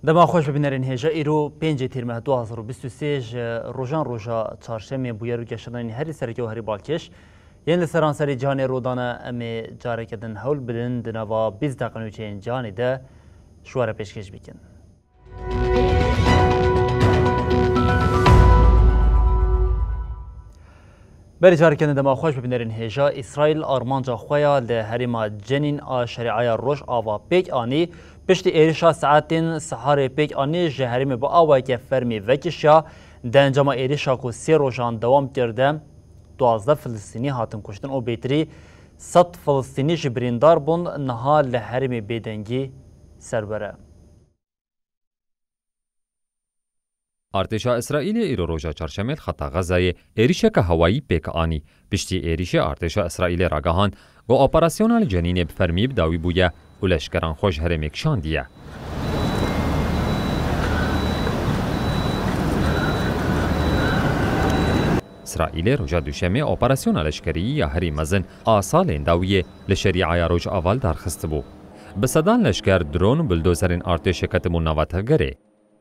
دما خوش ببینرین هجا ایرو 5 تیر ماه 2023 روزان روزا چهارشنبه بویرو گشتن هری سرکی و هری بالکش یعنی سرانسری جهان رودانه امی جاری کردن هول بدن دنوا 20 دقیقه چین جهانی ده شواره پیشکش بکن. بری جاری کردن دما خوش ببینرین هجا اسرائیل آرمانجا خویا لحریم جنین شریعه روش آوا پیک آنی پشت ایریشا ساعتین سحار پیک آنی جهریم با آوای که فرمی وکشیا دنجام ایریشا کو 3 روزان دوام کرده 12 فلسطینی هاتن کشتن او بیتری 100 فلسطینی جبریندار بون نها لحریم بیدنگی سربره. ارتشا اسرائیل ایرو روزا چهارشنبه خط غزه ایریشک هوایی پیک آنی پشتی ایریش ارتشا اسرائیل راگهان گو اپراسیونال جنین بفرمی بداوی بویه و لشکران خوش هرمک شاندیه. اسرائیل روزا دوشنبه اپراسیون لشکری یا هری مزن آسال داویه لشریعه روز اول درخست بو. بسدان لشکر درون و بلدوزرین ارتش کتمون نواته گره.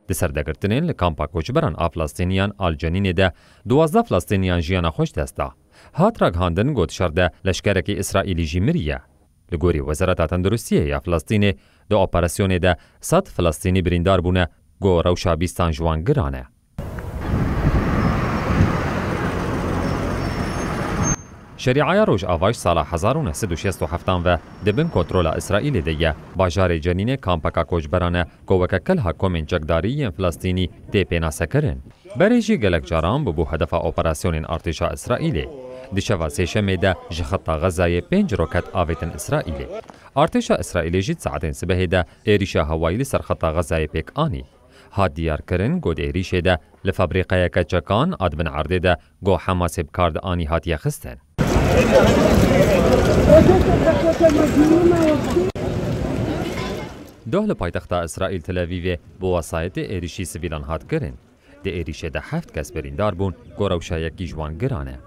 دسردگرتنین لکامپا کوچبران فلسطینیان آلجنین ده 12 فلسطینیان جیانا خوش دستا. هات راگهاندن گوت شرده لشکرکی اسرائیلی جیمریه. لگوری وزارت تندرستیه یا فلسطینی دو اپراسیون ده 100 فلسطینی بریندار بونه گو روشا 20 جوان گرانه. شریعه روز آواش سال 1967 و دبن کنترل اسرائیل دیگه باجار جنین کامپکا کوچبرانه گوکه کل حکومت جگداری فلسطینی دی پیناسه کرن. بریجی گلک جاران بو هدف اپراسیون ارتشا اسرائیلی. دیشب سه‌شنبه ده جخت غزه 5 روکت آویتن اسرائیلی. ارتش اسرائیلی جد ساعتین صبح ده ایریشا هوایی سر خط غزه پیک آنی. هاد دیار کرن گود ایریش ده لفابریقه کچکان آدبن عرضه ده گو حماس بکارد آنی هات یخستن. دهل پایتخت اسرائیل تل آویو با وسایط ایریشی سویلان هات کرن. ده ایریش ده 7 کس بریندار بون گو روشا یکی جوان گرانه.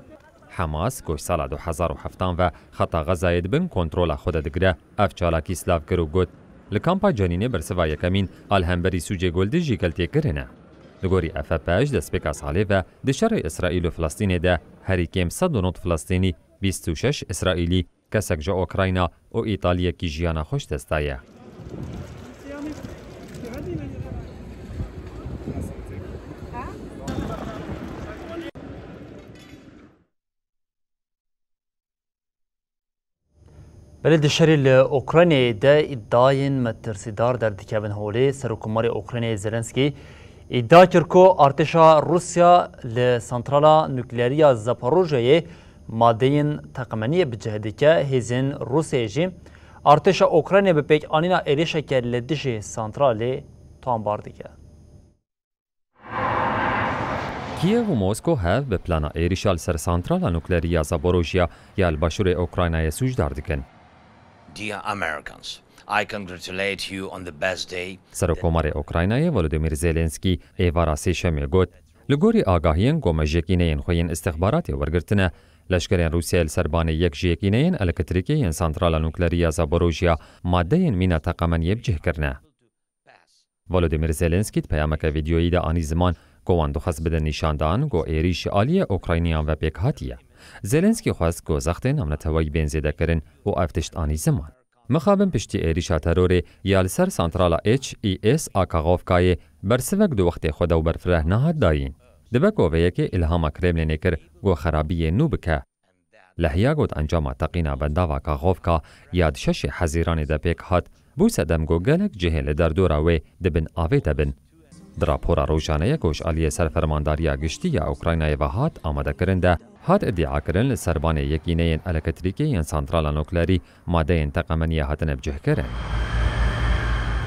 حماس گوش سال 2007 و خط غزه دبن کنترل خود دگره افچالاکی سلاف کرو گوت لکامپا جنینه برسوا یکمین الهمبری سوجه گلده جیکلتی کرنه. لگوری افپاش دسپیکا ساله و دشار اسرائیل و فلسطین ده هری کم 109 فلسطینی 26 اسرائیلی کسک جا اوکراینا و ایتالیا کی جیانا خوش دستایه. بلد شری اوکراینی ده ادعاین مترسیدار در دکابن هولی سرکماری اوکراینی زلنسکی ادعا کرد که ارتشا روسیا لسانترالا نوکلیری زاپاروژیه ماده تقمنی بجهدی که هزین روسیه جی ارتشا اوکراینی به پیک آنینا ایریشه که لدیش سانترالی تانباردی که. کیف و موسکو هف به پلانا ایریشال سر سانترالا نوکلیری زاپاروژیا یا الباشور اوکراینای سوج داردکن. Dear Americans, I congratulate you on the best day. سرکمار اوکراینای ولودیمیر زلنسکی ایوارا سه‌شنبه گوت لگوری آگاهیان گومجیکینین خوین استخبارات ورگرتنه لشکرین روسیه سربان یک جیکینین الکتریکی سانترال نوکلیری زاپاروژیا ماده مینا تقمنی بجه کرنه. ولودیمیر زلنسکی پیامک ویدیویی دا آنی زمان گوان دخص بدن نشاندان گو ایریش آلی اوکراینیان و پیک هاتیه. زلنسکی خواست که زختین امنت هوایی بین زیده کرن و افتشت آنی زمان. مخابن پشتی ایریشا تروری یا لسر سانترالا HES آکاغوفکای برسوک دو وقت خود و برفره نهاد داین. دبه گوهیه که الهام کرملینه کر گو خرابی نو بکه. لحیا گود انجام تقینا بندا و آکاغوفکا یاد شش حزیران ده پیک هات بو سدم گو گلک جهل در دوراوی دبن آوی دبن. در پورا روشانه گوش آلیه سرفرمانداری گشتی یا اوکراینای و هات آماده کرنده هات ادعا کرن لسربان یکینین الکتریکی سانترال نوکلری ماده تقمنی هاتن بجه کرن.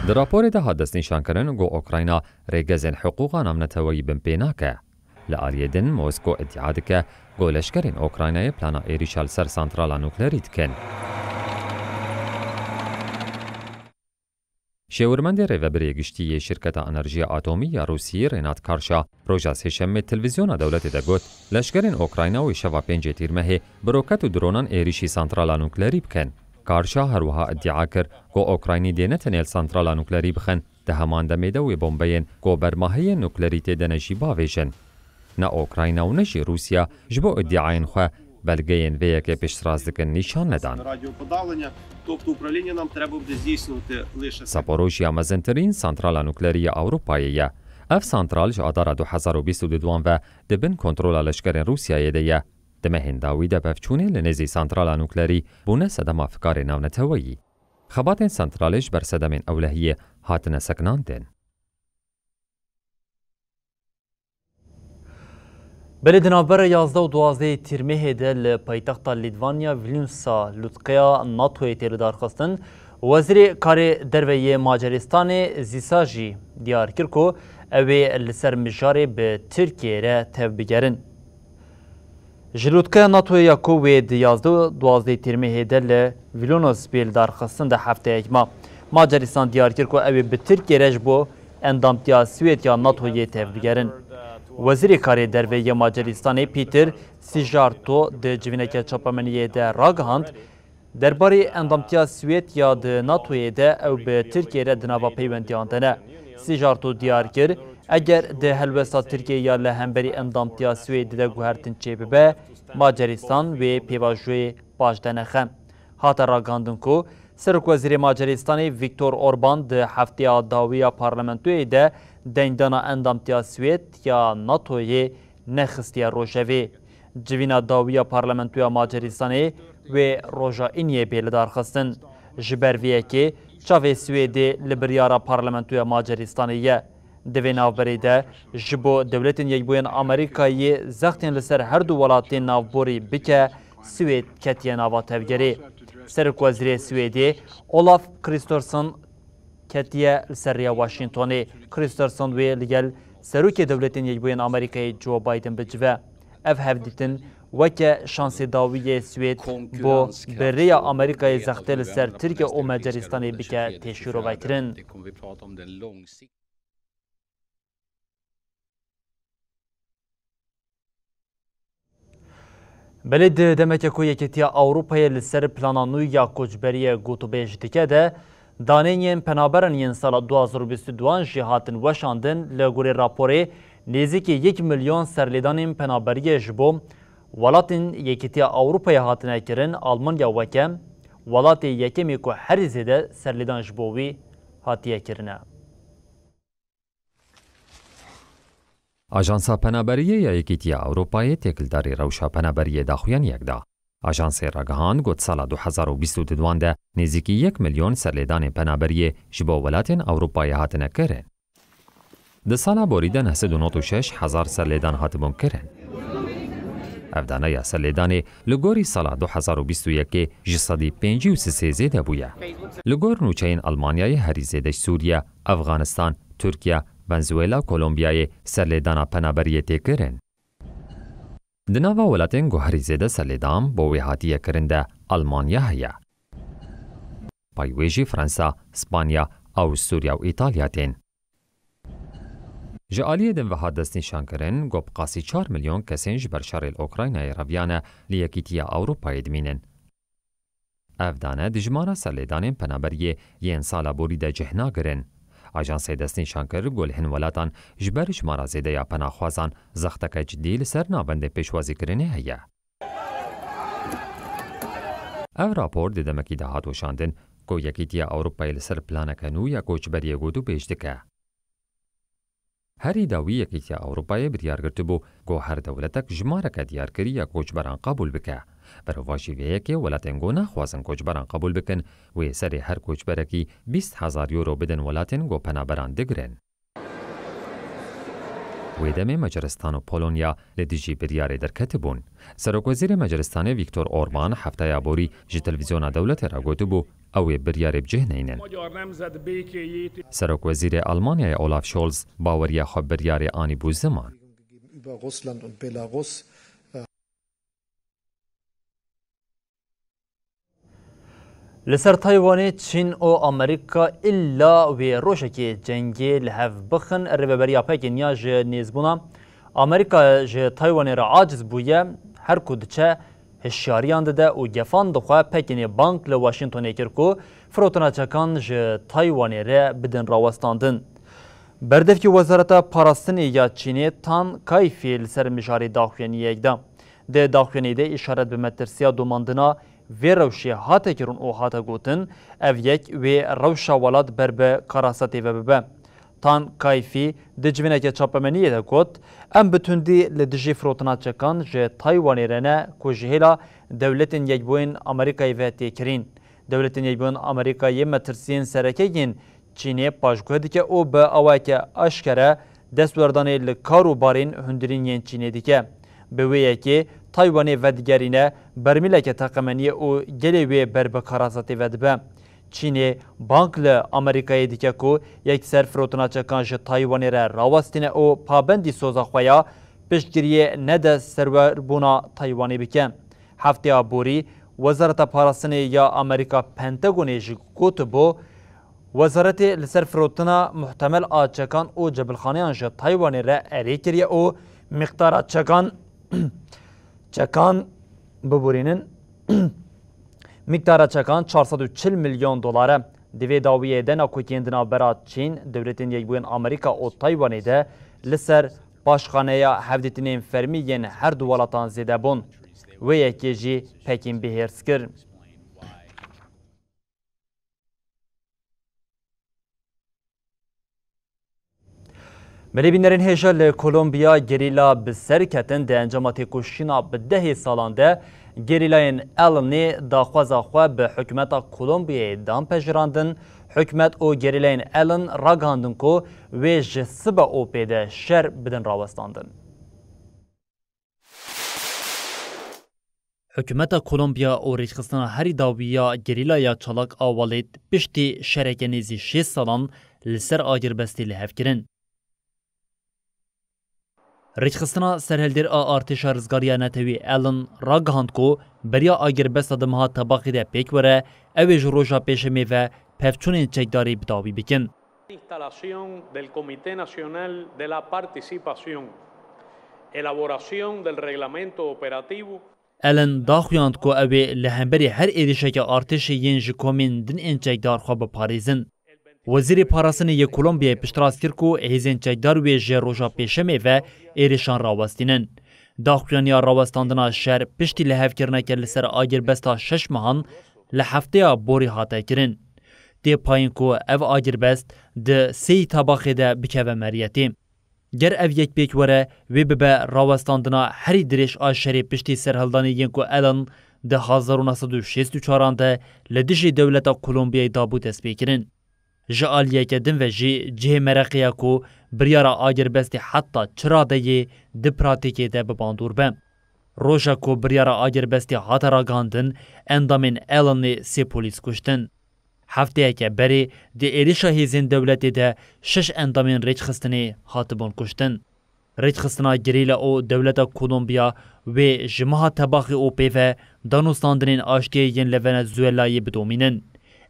در راپور ده هادست نشان کرن گو اوکراینا ریگزن حقوقا نامنتوی بمپیناکه. لآلیدن موسکو ادعا دکه گو لشکرین اوکراینای پلانا ایریشال سر سانترالا نوکلری دکن. شاورمند ریوبری گشتی شرکت انرژی اتمی روسیه رینات کارشا روزا سهشنبه تلویزیون دولت ده گوت لشکرین اوکراینا و شوا 5 تیر مه بروکت و درونان ایریشی سانترالا نوکلری بکن. کارشا هروها ادعا کرد که اوکراینی دینتنیل سانترالا نوکلری بخن ده همان دمیده و بمبین که برماهی نوکلری تدنشی باویشن. نه اوکراینا و نشی روسیا جبو ادعاین خواه بلگین ویه که پیشتراز دکن نشان ندان. Запорожжя мезентерین سانترالا نوکلری اروپاییه. اف سانترال جادار 2022 و دبن کنترل لشکر روسیه دیه. دمه هنداوی ده بفچونه لنزی سانترالا نوکلری بونه صدم افکار ناونتویی. خبات سانترالش بر صدم اولهیه هاتن سکناندن. بلد نابر 11 و 12 تیرمه ده لپایتخت لیتوانیا ویلنیوسا لوتقیا ناتوی تیر دارخستن وزیر کار درویه ماجرستان زیساجی دیار کرکو اوی لسر مجاره به ترکیه را تف بگرن. جلوتقیا ناتوی یاکو و 11 و 12 تیرمه ده لویلنیوس بیل دارخستن ده هفته اجما. ماجرستان دیار کرکو اوی به ترکیه رج بو اندامتیا سویت یا ناتوی تف بگرن. وزیر کاری درویه ماجرستان پیتر سیجارتو ده جوینک چاپمنیه ده راگهاند درباره اندامتیا سویت یا ده ناتوی ده او به ترکیه را دناوا پیوندیان دنه. سیجارتو دیار کر اگر ده هلوستا ترکیه یا لهمبری اندامتیا سویت ده گوهرتن چه ببه ماجرستان و پیواجوی باش دنخم. هاتا راگاندن کو سرک وزیر ماجرستان ویکتور اوربان ده هفته داویا پارلمنتوی ده دندانا اندامتیا سویت یا ناتوی نخستیا روشوی. جوینا داویا پارلمنتویا ماجرستانی و روژا اینیه بیلدار خستن. جبرویه که چاوی سویدی لبریارا پارلمنتویا ماجرستانیه. دوی ناوبری ده جبو دولتین یکبوین امریکایی زختین لسر هر دو ولاتین ناوبوری بکه سوید کتیه ناوا تفگری. سرک وزیر سویدی اولاف کریستورسن کتیه لسریا واشنطنی. کریستورسن وی لگل سروک دولتین یکبوین امریکایی جو بایدن بجوه. اف هفدیتن وکه شانسی داوی سوید بو بریا امریکای زختل سر ترکیه و مجارستانی بکه تشیرو بایترن. بلد دمک کو یکتیا اوروپای لسر پلانانوی یا کوچبری گوتو بیش دیکه ده دانین پنابرن ین سال 2022 جهاتن وشاندن لگوری راپوری نزدیک 1 میلیون سرلیدان پنابری جبو ولاتن یکتیا اوروپای هاتنه کرن آلمانیا وکم ولات یکمی کو هر زده سرلیدان جبوی هاتیه کرنه. آژانسا پنابریه یا یکیتیا اروپای تکلداری روشا پنابریه داخویان یک دا. آژانس راگهان گوت سال 2022 ده نزدیک 1 میلیون سرلیدان پنابریه جبو ولاتن اروپای هاتنه کرن. ده سالا بوریده 996 هزار سرلیدان هاتبون کرن. افدانه یا سرلیدان لگوری سالا 2021 جسدی 53 زیده بویا. لگور نوچین آلمانیای هری زیده سوریه، افغانستان، ترکیه، ونزوئلا و کولومبیای سرلیدانا پنابریه تکرن. دناوا ولاتن گوهری زیده سرلیدان بوی هاتیه کرنده آلمانیا هیا. پایویجی فرانسا، اسپانیا، او سوریا و ایتالیا تین. جالیه دن وها دست نشان کرن گوب قاسی 4 میلیون کسین جبر شارل اوکراینای رویانه لیکیتیا اوروپای دمینن. افدانه دجمارا سرلیدان پنابریه ین سالا بوریده جهنا گرن. آژانس دست نشان کرد گل هن ولاتان جبر جمارا زیده یا پناخوازان زختک جدی لسر نابند پیشوازی کرنه هیا. او راپور دمکی دهات وشاندن کو یکیتیا اوروپای لسر پلانکنو یا کوچبریه گودو پیش دکه. هری داوی یکیتیا اوروپای بریار گرتو بو گو هر دولتک جمارک دیار کری یا کوچبران قبول بکه. برو واجبیه که ولاتن گو نخوازن کوچبران قبول بکن و سر هر کوچبرکی 20,000 یورو بدن ولاتن گو پنابران دگرن. و دم مجارستان و پولونیا لدیجی بریار در کتبون. سرک وزیر مجارستان ویکتور اوربان هفته یابوری جی تلویزیون دولت را گوتو بو ئەوێ بریارێ بجێنینن. سەرۆک وەزیرێ ئەڵمانیای ئۆلاف شۆلز باوەریە خۆ بریارێ ئانی بوو زمان. لسر تایوانی چین و امریکا الا وی روشکی جنگی لحف بخن رببریا پکین یا جه نیزبونا امریکا جه تایوانی را عاجز بویه هر کودچه هشیاریان ده و گفان دخواه پکین بانک لواشنطن کرکو فروتنا چکان جه تایوانی را بدن راوستاندن. بردف کی وزارت پاراستنی یا چینی تان کایفی لسر مجاری داخوینی یک ده. ده داخوینی ده اشارت به مترسیا دوماندنا وی روشی هاته کرون او هاته گوتن او یک وی روشا ولاد بر به کاراساتی و ببه. تان کایفی دجوینه که چاپمنیه ده گوت ام بتوندی لدجی فروتنا چکان جه تایوانی رنه که جهیلا دولتین یک بوین امریکای و تیکرین. دولتین یک بوین امریکای مترسین سرکهین چینی پاشگوهدی که او به اوه که اشکره دستوردانی لکارو بارین هندرین ین چینی دیگه. به ویه که تایوانی و دیگرینه برمیله که تقمنی او گلیوی بر بکاراساتی و دبه. چینی بانک لامریکای دیگه که یک سر فروتنا چکانج تایوانی را راوستینه او پابندی سوزا خویا پشتگیری نده سرور بونا تایوانی بکه. هفته آبوری وزارت پاراستنی یا امریکا پنتاگونی جگوت بو وزارت لسر فروتنا محتمل آچکان او جبلخانیان جه تایوانی را اری کریه او مقدار چکان ببورینن مقدار چکان 440 میلیون دلاره دوی داویه ده ناکوکیندنا برا چین دولتین یک بوین امریکا او تایوانی ده لسر پاشخانه یا هفدتینین فرمیین هر دو ولاتان زیده بون و یکی جی پکین بهرس کرد. ملی بینرین هیجا لکولومبیا گریلا بسرکتن ده انجامات کشینا به 10 سالان ده گریلاین النی داخوازا خواه به حکومت کولومبیای دام پجراندن حکومت او گریلاین الن راگاندن کو و جسبه او پیده شر بدن راوستاندن. حکومت کولومبیا او ریخستان هری داویا گریلا یا چالاک آوالید پشتی شرکنیزی 6 سالان لسر آگر بستی لحف کرن. ریخستنا سرهلدر آرتشا رزگاریا نتوی الان راگهاند کو بریا آگر بست دمها طباقی ده پیک وره اوی جروجا پیشمی و پفچونین چکداری بداوی بکن. Instalación del Comité Nacional de la Participación, elaboración del reglamento operativo. الان داخویاند کو اوی لهمبری هر ایریشه که آرتش ینج کومین دن این چکدار خواه بپاریزن. وزیر پاراسن یک کولومبیا پشتراست کرد که هیزن چکدار و جروجا پیشمی و ایریشان راوستینن. داخویانیا راوستاندنا شهر پشتی لحف کرنه که لسر آگر بستا 6 ماهان لحفته بوری حاته کرن. دی پایین که او آگر بست ده 3 طباقه ده بکوه مریتی. گر او یک بیک وره وی ببه راوستاندنا هری دریش آشری پشتی سرهلدانی ین که الان ده 1964 ده لدیجی دولت کولومبیای دابو تسبیح کرن. جالیه که دن و جه مرقیه کو بریارا آگر بستی حتی چرا ده ده پراتیکه ده بباندور بم. روژا کو بریارا آگر بستی حتی را گاندن اندامین ایلانی 3 پولیس کشتن. هفته که بری ده ایریشا هیزین دولتی ده 6 اندامین ریچ خستنی حاتبون کشتن. ریچ خستنا گریلا او دولت کولومبیا و جمعه تباخی او پیوه دانوستاندنین آشتی ین لونزوئلای بدومینن.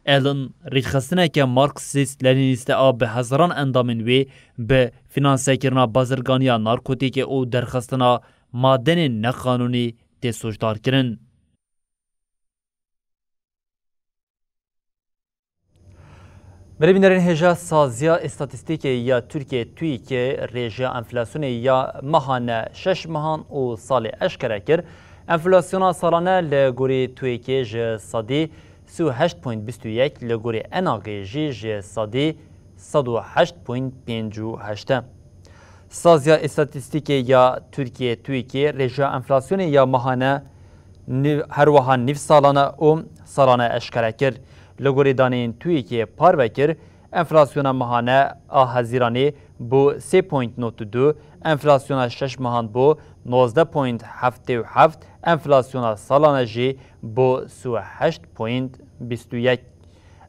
الان ریخستنه که مارکسیست لنینیست آب به هزاران اندامین وی به فینانسه کرنا بازرگانیا نارکوتیک او درخستنا مادن نقانونی تسوشدار کرن. بربینرین هجا سازیا استاتستیکی یا ترکیه توی که ریجا انفلاسیونی یا ماهانه 6 ماهان و سال اشکره کر انفلاسیونا سالانه لگوری توی که جه صدی 38.21 لگوری اناغی جه صدی 108.58. سازیا استاتستیکی یا ترکیه توی که ریجا انفلاسیونی یا ماهانه هر وها نیف سالانه و سالانه اشکره کر لگوری دانین توی که پار وکر انفلاسیون ماهانه آهزیرانی بو 3.92 انفلاسیون 6 ماهان بو 19.77 انفلاسیون سالانه جی بو 38.21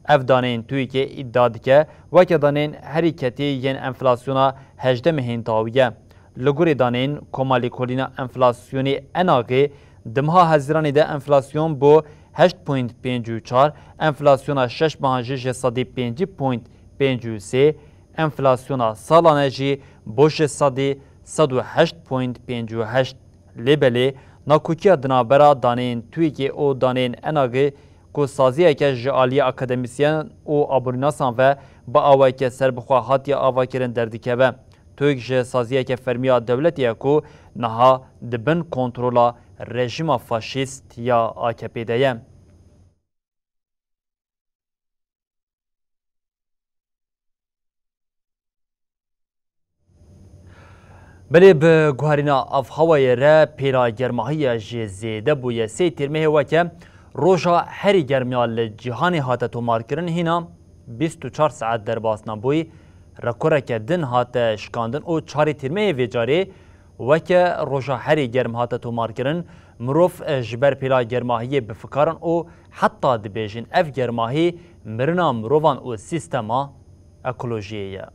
ev danên Tirkiye iddia dike weke danên herîketî yên enflasyona 18 hêntawiye. Li gorî danên Komalîkolîna enflasyonê enagê di meha Hezîranê de enflasyon bo 8.54, enflasyona 6 mehan jî ji sedî 5.53, enflasyona salane jî bo ji sedî 108.58. Lêbelê nakokiya dinabera danên Tirkiye û danên enagê ku saziyeke ji aliyê akademisyen û abonînasan ve bi awayeke serbixwe hatiye avakirin derdikeve. Türk ji saziyeke fermiya dewletê ye ku niha dibin kontrola rejima faşîst ya AKP'de ye. Belê bi guherîna avhewayê re pêra germahiya ji zêde bûye sê tîrmehê weke roja herî germiya li cîhanê hate tomarkirin hîna 24 saet derbasna bûyî rekoreke din hate şikandin û çarê tîrmehê vê carê weke roja herî germ hate tomarkirin mirov ji ber pêra germahiyê bifikarin û heta dibêjin ev germahî mirina mirovan û sîstema ekolojiyê ye.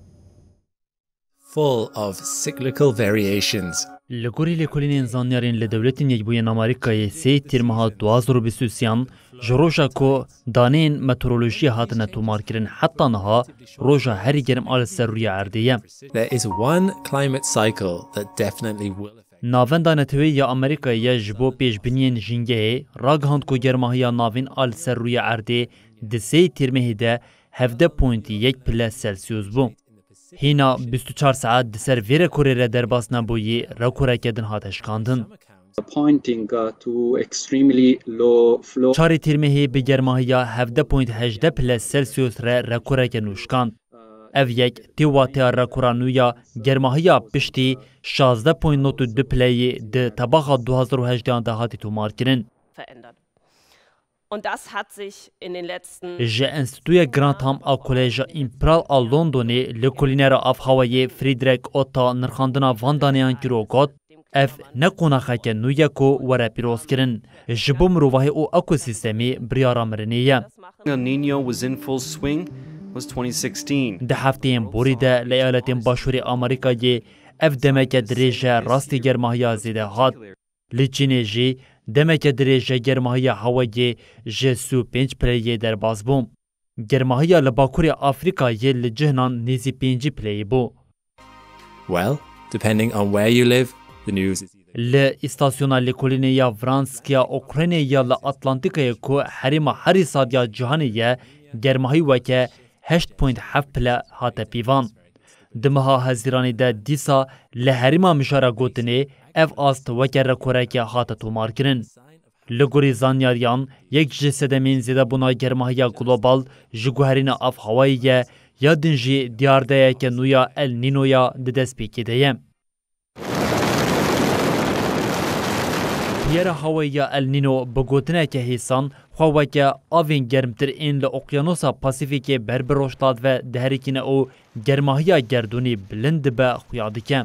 Full of cyclical variations. Li gorî lêkolînên zanyarên li dewletên Yekbûyên Amerîkayê sê tîrmeha 2023 ji roja ku danên meteorolojiyê hatine tomarkirin heta niha roja herî germ a li ser rûya erdê ye. There is one climate cycle that definitely will affect. Navenda netewê ya Amerîkayê ye ji bo pêşbîniyên jîngehê ragihand ku germahiya navên a li ser rûya erdê di sê tîrmehê de 17.1 pile Celsius bû. Hîna 24 saet di ser vê rekorê re derbas nebûyî rekoreke din hate şikandin. Çarê tîrmehê bi germahiya 17.18 pile Celsius re rekoreke nû şikand. Ev yek tê wateya rekora nû ya germahiya piştî 16.92 pileyê di tebaxa 2018 de hatî tomarkirin. Ji Enstitûya Grantham a Koleja Imperial a Londonê li kulînera avhewayê Friedrich Otta nirxandina van daneyan kiro got ev ne qonaxeke nû ye ku were pîrozkirin ji bo mirovahî û ekosîstemê biryara mirinê ye. El Niño was in full swing was 2016. Di hefteyên borî de li eyaletên başûrê Amerîkayê ev demeke dirêje rastî germahiya zêde hat. Li Çînê jî demeke dirêje germahiya hewayê ji sû 5 pileyê derbas bû. Germahiya li Bakurê Afrikayê li cihnan nêzî 5 pileyê bû. Well, depending on where you live, the news is either. Li îstasyona lêkolînê ya Vranskiya Ukraynê ya li Atlantikayê ku herêma herî sadiya cîhanê ye germahî weke 8.7 pile hate pîvan. Di meha Hezîranê de dîsa li herêma mijara gotinê ev ast weke rekoreke hate tomarkirin. Li gorî zanyariyan yek ji sedemên zêdebûna germahiya global ji guherîna avhewayê ye ya din jî diyardeyeke nû ya El Nînoya di dest pêkê de ye. Piyera hewayê ya El Nîno bi gotineke hêsan xwe weke avên germtir ên li Oqyanosa Pasîfîkê ber bi roj dat ve diherîkîne û germahiya gerdûnî bilind dibe xuya dike.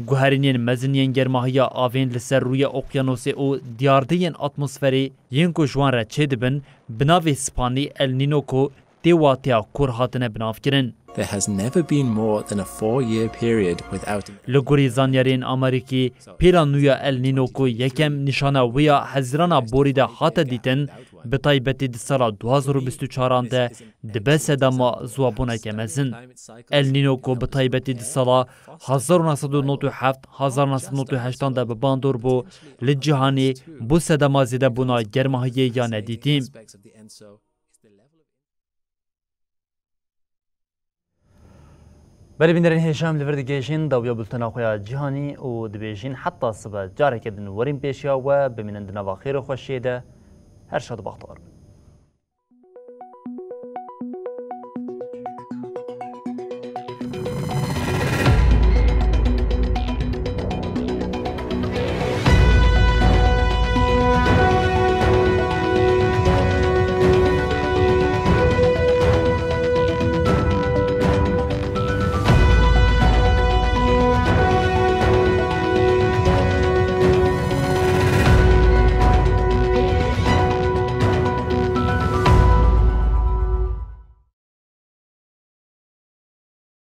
Guherînên mezin yên germahiya avên li ser rûya Oqyanosê û diyardeyên atmosferê yên ku ji wan re çê dibin bi navê Spanî El Nîno ku tê wateya kur hatine binavkirin. There has never been more than a 4-year period without. Li gorî zanyarên Amerîkî pêra nû ya El Nîno ku yekem nîşana wê ya hezirana borî de hate dîtin bi taybetî di sala 2024 de dibe sedema ziwabûneke mezin. El Nîno ku bi taybetî di sala 1997-1998 de bi bandor bû li cîhanê bu sedema zêdebûna germahiyê ya nedîtî. Belê bînderên hêşam li vir digihêjin dawiya bultena xwe ya cîhanî û dibêjin heta sibe careke din werîn pêşiya we bimînin di nava xêr û xweşiyê de her şad û baxtewar bin.